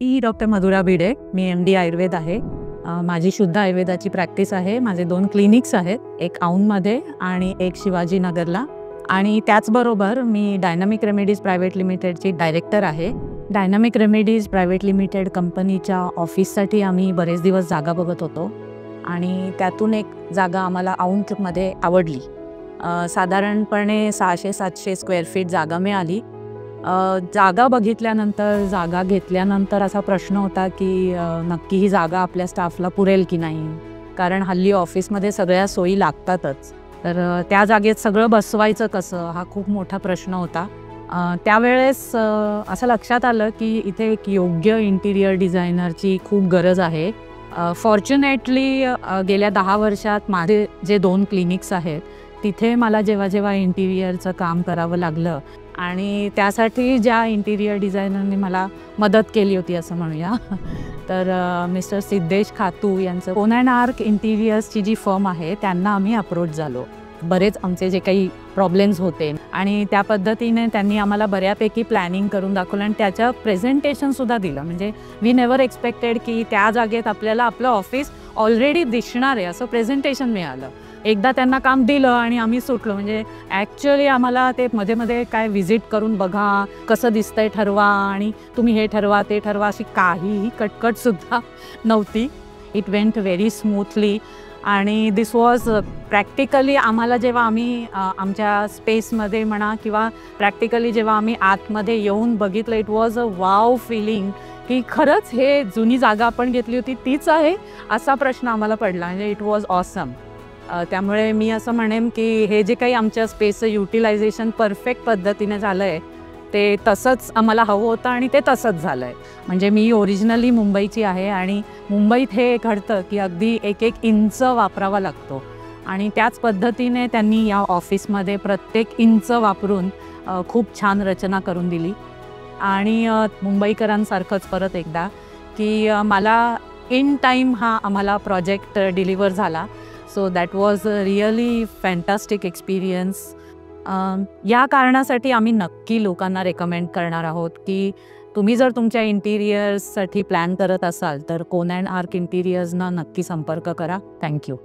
मी doctor Madhura Bhide, मी MD Ayurveda आहे. माझी शुद्ध आयुर्वेदाची प्रॅक्टिस आहे. माझे 2 क्लिनिक्स आहेत, एक औंधमध्ये आणि एक शिवाजीनगरला. आणि त्याचबरोबर मी डायनामिक रेमेडीज प्रायव्हेट लिमिटेडची डायरेक्टर आहे. डायनामिक रेमेडीज प्रायव्हेट लिमिटेड कंपनीच्या ऑफिससाठी आम्ही बरेच दिवस जागा बघत होतो आणि त्यातून एक जागा आम्हाला औंधमध्ये आवडली. साधारणपणे 600-700 स्क्वेअर फीट जागा मिळाली. जागा बघितल्यानंतर, जागा घेतल्यानंतर असा प्रश्न होता की नक्की ही जागा आपल्या स्टाफला पुरेल की नाही, कारण हल्ली ऑफिसमध्ये सगळ्या सोयी लागतातच. तर त्या जागेत सगळं बसवायचं कसं, हा खूप मोठा प्रश्न होता. त्यावेळेस असं लक्षात आलं की इथे एक योग्य इंटिरियर डिझायनरची खूप गरज आहे. फॉर्च्युनेटली गेल्या 10 वर्षात माझे जे 2 क्लिनिक्स आहेत तिथे मला जेव्हा इंटिरियरचं काम करावं लागलं आणि त्यासाठी ज्या इंटिरियर डिझायनरने मला मदत केली होती असं म्हणूया, तर मिस्टर सिद्धेश खातू यांचं कोनॅन आर्क इंटिरियर्सची जी फर्म आहे त्यांना आम्ही अप्रोच झालो. बरेच आमचे जे काही प्रॉब्लेम्स होते आणि त्या पद्धतीने त्यांनी आम्हाला बऱ्यापैकी प्लॅनिंग करून दाखवलं आणि त्याचं प्रेझेंटेशनसुद्धा दिलं. म्हणजे वी नेवर एक्सपेक्टेड की त्या जागेत आपल्याला आपलं ऑफिस ऑलरेडी दिसणार आहे असं प्रेझेंटेशन मिळालं. एकदा त्यांना काम दिलं आणि आम्ही सुटलो. म्हणजे ॲक्च्युअली आम्हाला ते मध्ये काय व्हिजिट करून बघा, कसं दिसतंय ठरवा आणि तुम्ही हे ठरवा ते ठरवा अशी काहीही कटकटसुद्धा नव्हती. इट वेंट व्हेरी स्मूथली आणि दिस वॉज प्रॅक्टिकली आम्हाला जेव्हा आम्ही आमच्या स्पेसमध्ये म्हणा किंवा प्रॅक्टिकली जेव्हा आम्ही आतमध्ये येऊन बघितलं, it was a wow feeling की खरंच हे जुनी जागा आपण घेतली होती तीच आहे असा प्रश्न आम्हाला पडला. म्हणजे इट वॉज ऑसम. त्यामुळे मी असं म्हणेन की हे जे काही आमच्या स्पेसचं युटिलायझेशन परफेक्ट पद्धतीने झालं आहे ते तसंच आम्हाला हवं होतं आणि ते तसंच झालं आहे. म्हणजे मी ओरिजिनली मुंबईची आहे आणि मुंबईत हे घडतं की अगदी एक इंच वापरावा लागतो आणि त्याच पद्धतीने त्यांनी या ऑफिसमध्ये प्रत्येक इंच वापरून खूप छान रचना करून दिली. आणि मुंबईकरांसारखंच परत एकदा की मला इन टाईम हा आम्हाला प्रोजेक्ट डिलिव्हर झाला. So that was a really fantastic experience. या कारणासाठी आम्ही नक्की लोकांना रेकमेंड करणार आहोत की तुम्ही जर तुमच्या इंटिरियर्ससाठी प्लॅन करत असाल तर कोनॅन आर्क इंटिरियर्सना नक्की संपर्क करा. थँक्यू.